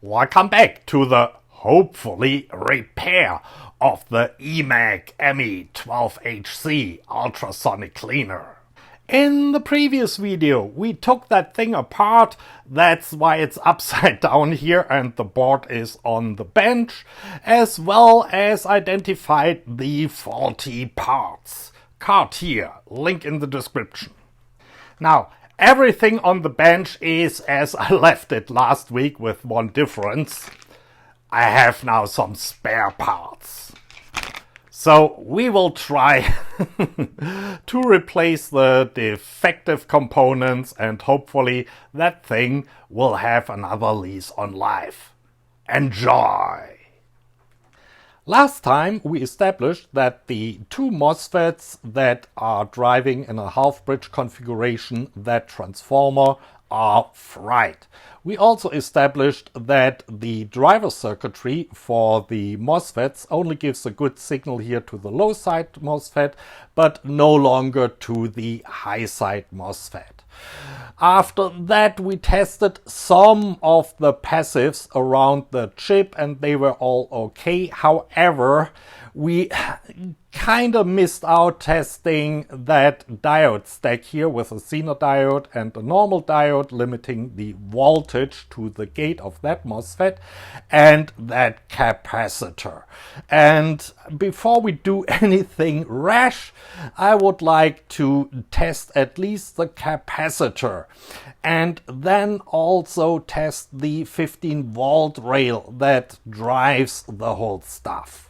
Welcome back to the hopefully repair of the EMAG Emmi-12HC ultrasonic cleaner. In the previous video we took that thing apart, that's why it's upside down here and the board is on the bench, as well as identified the faulty parts. Card here, link in the description. Now, everything on the bench is as I left it last week, with one difference. I have now some spare parts. So we will try to replace the defective components and hopefully that thing will have another lease on life. Enjoy! Last time we established that the two MOSFETs that are driving in a half-bridge configuration that transformer are fried. We also established that the driver circuitry for the MOSFETs only gives a good signal here to the low side MOSFET, but no longer to the high side MOSFET. After that we tested some of the passives around the chip and they were all okay. However, we kind of missed out testing that diode stack here with a Zener diode and a normal diode, limiting the voltage to the gate of that MOSFET, and that capacitor. And before we do anything rash, I would like to test at least the capacitor and then also test the 15-volt rail that drives the whole stuff.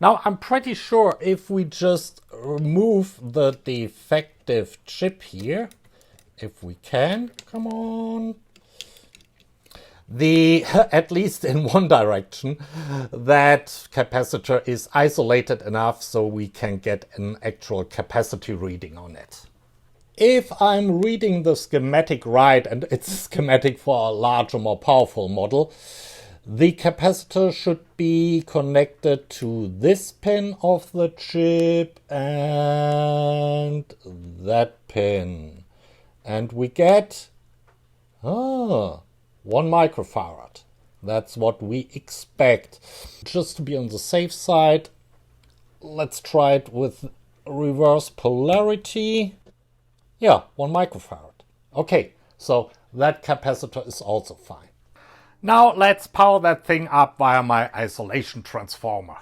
Now, I'm pretty sure if we just remove the defective chip here, if we can, come on, at least in one direction, that capacitor is isolated enough so we can get an actual capacity reading on it. If I'm reading the schematic right, and it's a schematic for a larger, more powerful model, the capacitor should be connected to this pin of the chip and that pin. And we get 1 microfarad. That's what we expect. Just to be on the safe side, let's try it with reverse polarity. Yeah, 1 microfarad. Okay, so that capacitor is also fine. Now let's power that thing up via my isolation transformer.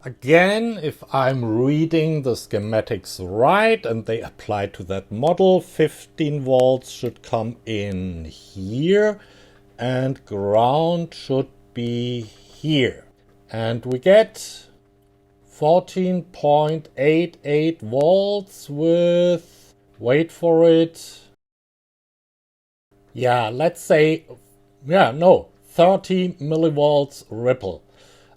Again, if I'm reading the schematics right and they apply to that model, 15 volts should come in here and ground should be here. And we get 14.88 volts with, wait for it, yeah, let's say, 30 millivolts ripple.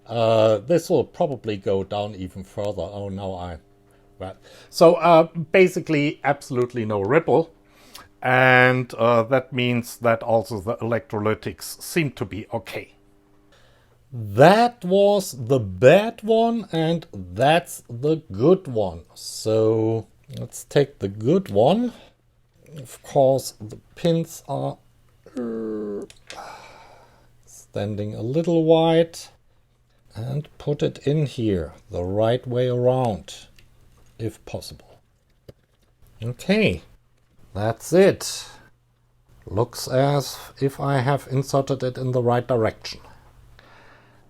This will probably go down even further. Oh, no, right. So basically absolutely no ripple. And that means that also the electrolytics seem to be okay. That was the bad one and that's the good one. So let's take the good one. Of course, the pins are standing a little wide, and put it in here the right way around, if possible. Okay, that's it. Looks as if I have inserted it in the right direction.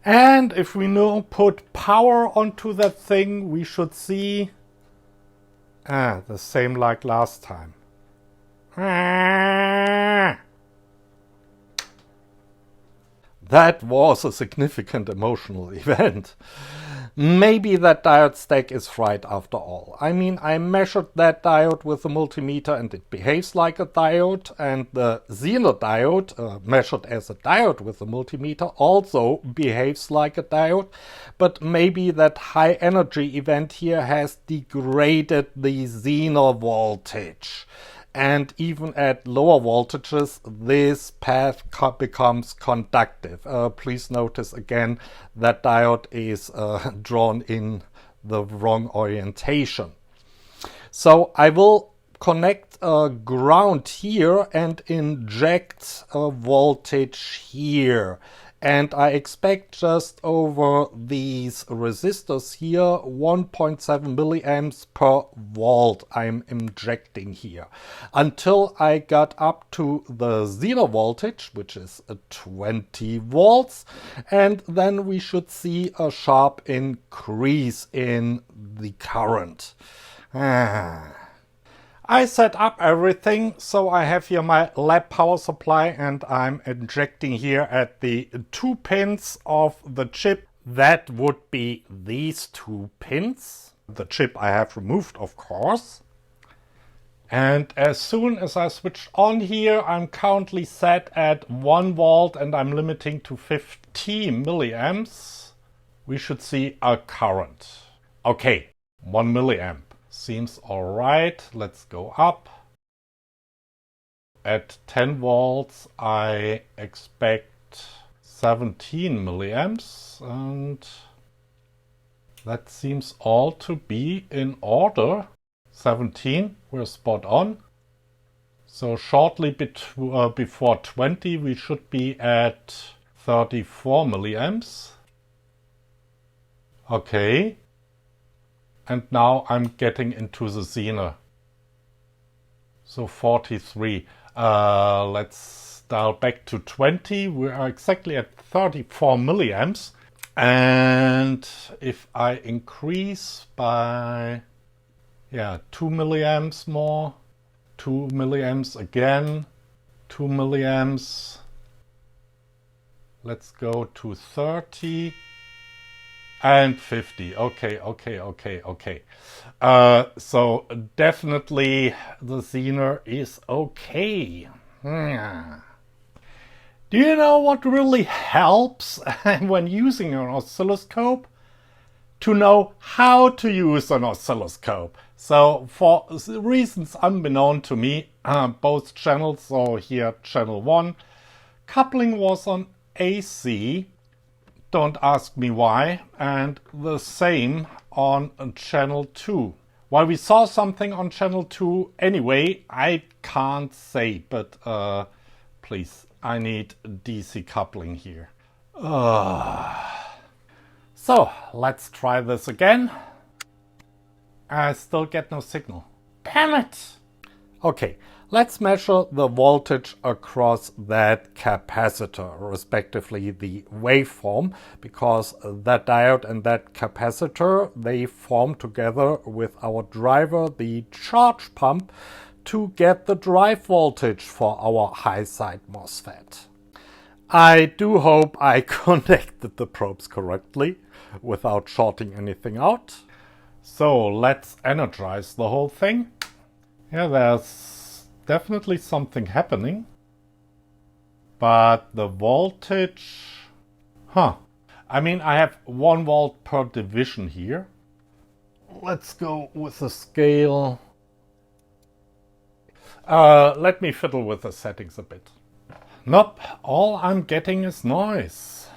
And if we now put power onto that thing, we should see the same like last time. That was a significant emotional event. Maybe that diode stack is fried after all. I mean, I measured that diode with a multimeter and it behaves like a diode, and the Zener diode, measured as a diode with a multimeter, also behaves like a diode, but maybe that high energy event here has degraded the Zener voltage. And even at lower voltages, this path becomes conductive. Please notice again that diode is drawn in the wrong orientation. So I will connect a ground here and inject a voltage here. And I expect just over these resistors here 1.7 milliamps per volt I'm injecting here until I got up to the Zener voltage, which is 20 volts, and then we should see a sharp increase in the current. I set up everything, so I have here my lab power supply and I'm injecting here at the 2 pins of the chip. That would be these 2 pins. The chip I have removed, of course. And as soon as I switch on here, I'm currently set at 1 volt and I'm limiting to 15 milliamps. We should see a current. Okay, 1 milliamp. Seems alright. Let's go up. At 10 volts I expect 17 milliamps and that seems all to be in order. 17, we're spot on. So shortly before 20 we should be at 34 milliamps. Okay. And now I'm getting into the Zener. So 43. Let's dial back to 20. We are exactly at 34 milliamps. And if I increase by 2 milliamps more, 2 milliamps again, 2 milliamps. Let's go to 30. And 50. Okay. So definitely the Zener is okay. Do you know what really helps when using an oscilloscope? To know how to use an oscilloscope. So for reasons unbeknown to me, both channels, so here channel 1, coupling was on AC. Don't ask me why. And the same on channel 2. While we saw something on channel 2 anyway, I can't say, but please, I need DC coupling here. So let's try this again. I still get no signal. Damn it! Okay. Let's measure the voltage across that capacitor, respectively the waveform, because that diode and that capacitor, they form together with our driver, the charge pump, to get the drive voltage for our high side MOSFET. I do hope I connected the probes correctly without shorting anything out. So let's energize the whole thing. Yeah, there's definitely something happening, but the voltage, I mean, I have 1 volt per division here. Let's go with the scale. Let me fiddle with the settings a bit. Nope, all I'm getting is noise.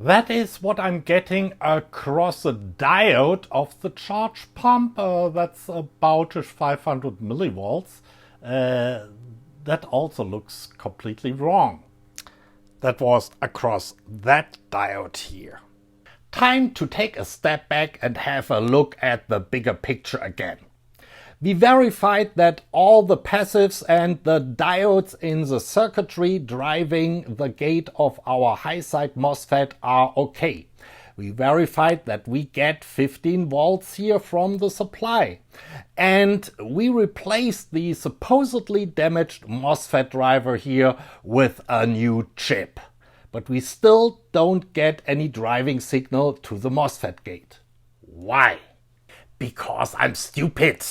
That is what I'm getting across the diode of the charge pump. That's about 500 millivolts. That also looks completely wrong. That was across that diode here. Time to take a step back and have a look at the bigger picture again. We verified that all the passives and the diodes in the circuitry driving the gate of our high side MOSFET are okay. We verified that we get 15 volts here from the supply. And we replaced the supposedly damaged MOSFET driver here with a new chip. But we still don't get any driving signal to the MOSFET gate. Why? Because I'm stupid.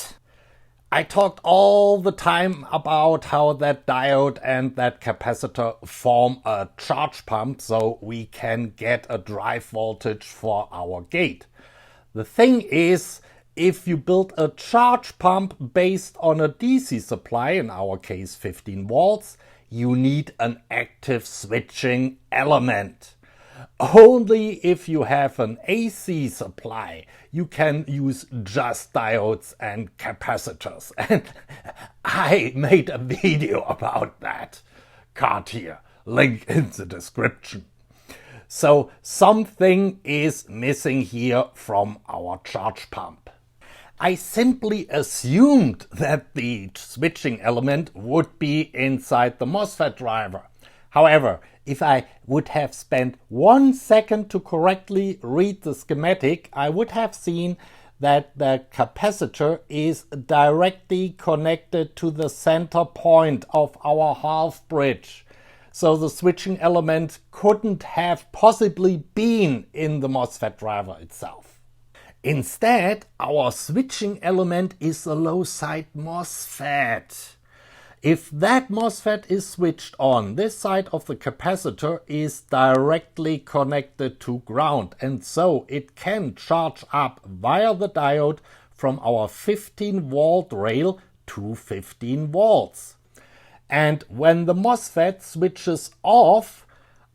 I talked all the time about how that diode and that capacitor form a charge pump so we can get a drive voltage for our gate. The thing is, if you build a charge pump based on a DC supply, in our case 15 volts, you need an active switching element. Only if you have an AC supply, you can use just diodes and capacitors. And I made a video about that. Card here, link in the description. So something is missing here from our charge pump. I simply assumed that the switching element would be inside the MOSFET driver. However, if I would have spent 1 second to correctly read the schematic, I would have seen that the capacitor is directly connected to the center point of our half bridge. So the switching element couldn't have possibly been in the MOSFET driver itself. Instead, our switching element is a low side MOSFET. If that MOSFET is switched on, this side of the capacitor is directly connected to ground, and so it can charge up via the diode from our 15 volt rail to 15 volts. And when the MOSFET switches off,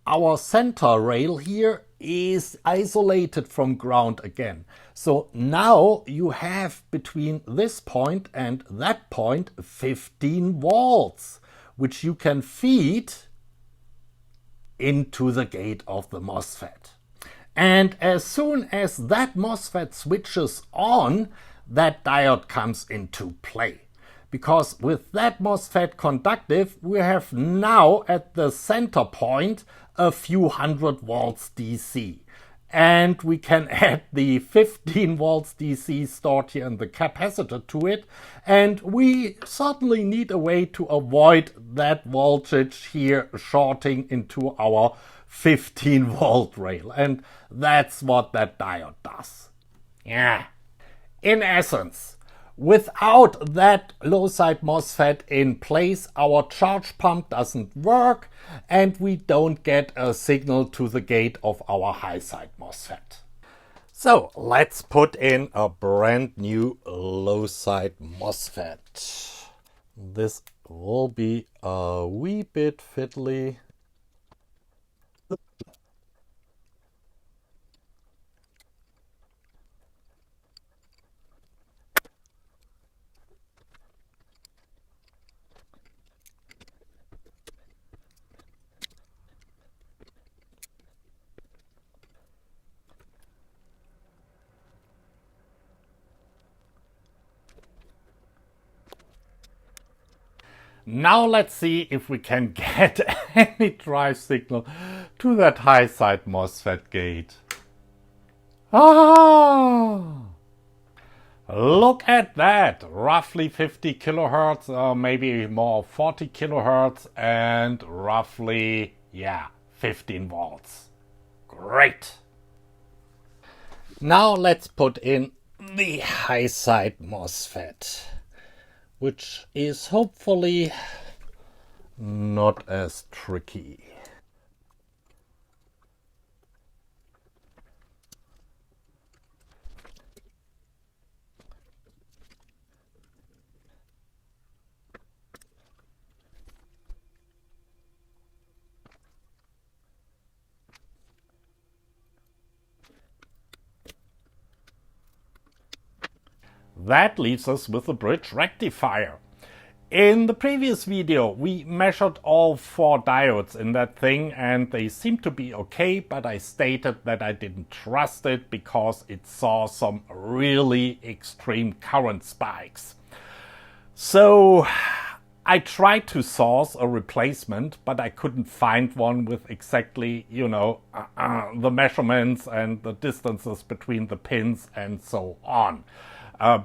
our center rail here is isolated from ground again. So now you have between this point and that point 15 volts, which you can feed into the gate of the MOSFET. And as soon as that MOSFET switches on, that diode comes into play. Because with that MOSFET conductive, we have now at the center point a few hundred volts DC. And we can add the 15 volts DC stored here in the capacitor to it. And we certainly need a way to avoid that voltage here shorting into our 15 volt rail. And that's what that diode does. Yeah. In essence, without that low side MOSFET in place, our charge pump doesn't work and we don't get a signal to the gate of our high side MOSFET. So let's put in a brand new low side MOSFET. This will be a wee bit fiddly. Now let's see if we can get any drive signal to that high side MOSFET gate. Ah! Look at that! Roughly 50 kilohertz, maybe more 40 kilohertz, and roughly, 15 volts. Great! Now let's put in the high side MOSFET, which is hopefully not as tricky. That leaves us with the bridge rectifier. In the previous video, we measured all 4 diodes in that thing and they seemed to be okay, but I stated that I didn't trust it because it saw some really extreme current spikes. So I tried to source a replacement, but I couldn't find one with exactly, the measurements and the distances between the pins and so on.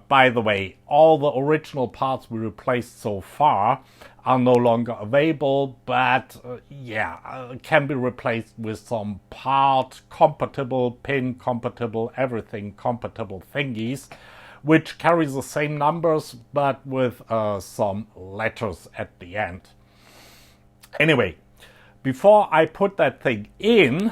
By the way, all the original parts we replaced so far are no longer available, but can be replaced with some part compatible, pin compatible, everything compatible thingies, which carry the same numbers but with some letters at the end. Anyway, before I put that thing in,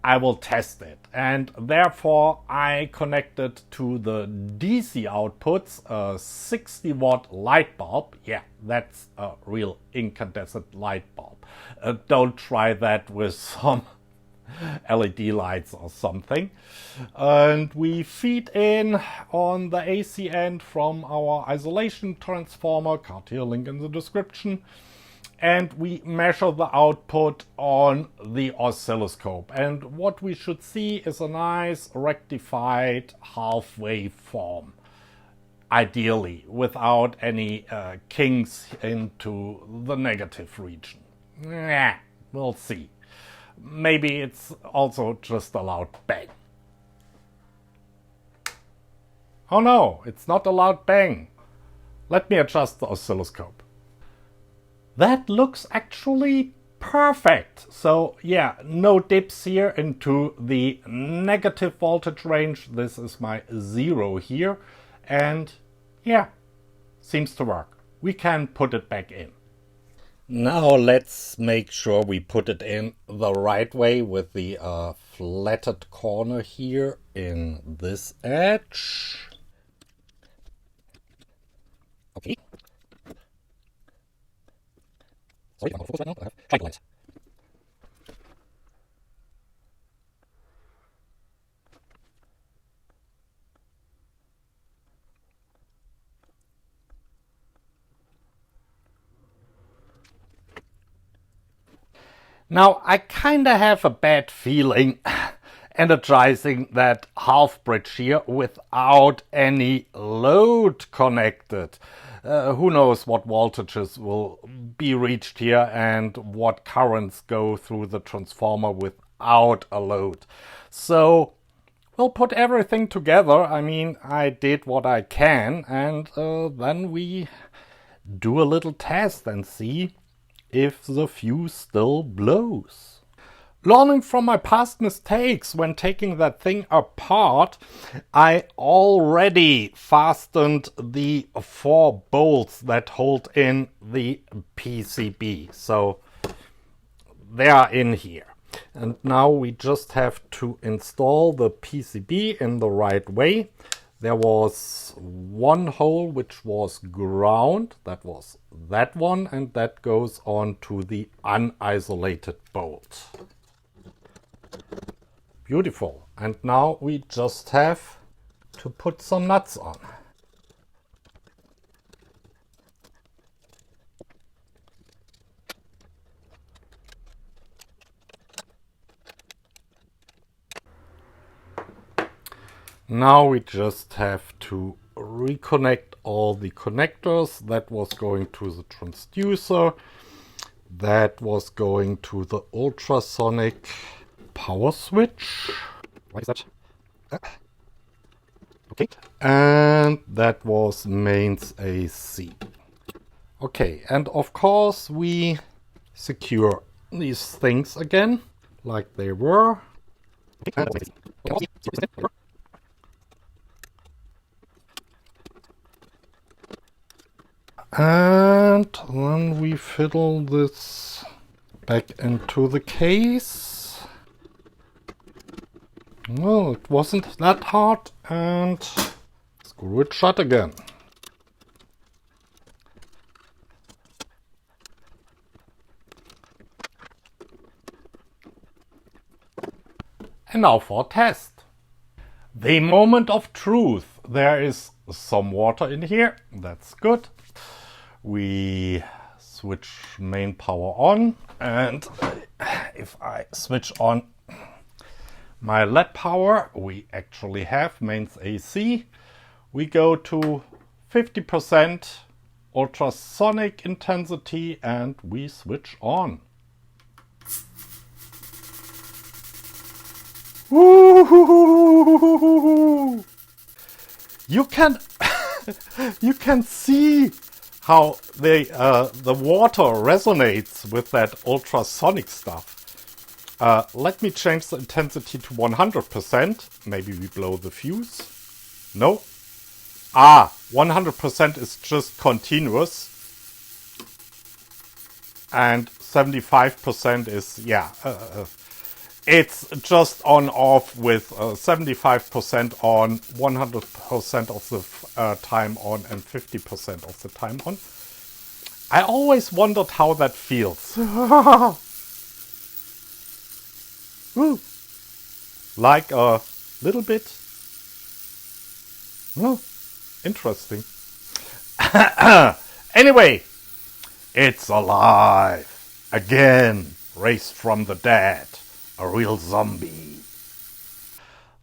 I will test it, and therefore I connected to the DC outputs a 60 watt light bulb. Yeah, that's a real incandescent light bulb. Don't try that with some LED lights or something. And we feed in on the AC end from our isolation transformer, card here, link in the description. And we measure the output on the oscilloscope. And what we should see is a nice rectified half-wave form. Ideally, without any kinks into the negative region. Yeah, we'll see. Maybe it's also just a loud bang. Oh no, it's not a loud bang. Let me adjust the oscilloscope. That looks actually perfect. So yeah, no dips here into the negative voltage range. This is my 0 here. And yeah, seems to work. We can put it back in. Now let's make sure we put it in the right way with the flatted corner here in this edge. Okay. Sorry, I'm on focus right now, but I have shiny lights. Now, I kinda have a bad feeling energizing that half bridge here without any load connected. Who knows what voltages will be reached here and what currents go through the transformer without a load. So we'll put everything together. I mean, I did what I can, and then we do a little test and see if the fuse still blows. Learning from my past mistakes when taking that thing apart, I already fastened the 4 bolts that hold in the PCB. So they are in here. And now we just have to install the PCB in the right way. There was one hole which was ground, that was that one, and that goes on to the unisolated bolt. Beautiful. And now we just have to put some nuts on. Now we just have to reconnect all the connectors. That was going to the transducer. That was going to the ultrasonic power switch. Why is that? Okay. And that was mains AC. Okay, and of course we secure these things again, like they were. And then we fiddle this back into the case. Well, it wasn't that hard, and screw it shut again. And now for a test. The moment of truth. There is some water in here. That's good. We switch main power on, and if I switch on my LED power, we actually have mains AC. We go to 50% ultrasonic intensity and we switch on. Woo-hoo-hoo-hoo-hoo-hoo-hoo-hoo. You can you can see how the water resonates with that ultrasonic stuff. Let me change the intensity to 100%. Maybe we blow the fuse. No. 100% is just continuous. And 75% is, it's just on off with 75% on, 100% of the time on, and 50% of the time on. I always wondered how that feels. Ooh, like a little bit. Oh, interesting. Anyway, it's alive. Again, raised from the dead. A real zombie.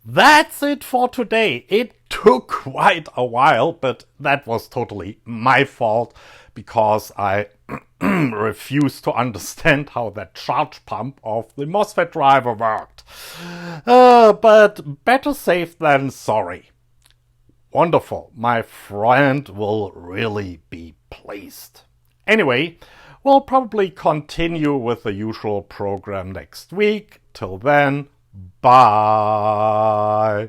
That's it for today. It took quite a while, but that was totally my fault because I refused to understand how that charge pump of the MOSFET driver worked. But better safe than sorry. Wonderful. My friend will really be pleased. Anyway, we'll probably continue with the usual program next week. Till then, bye.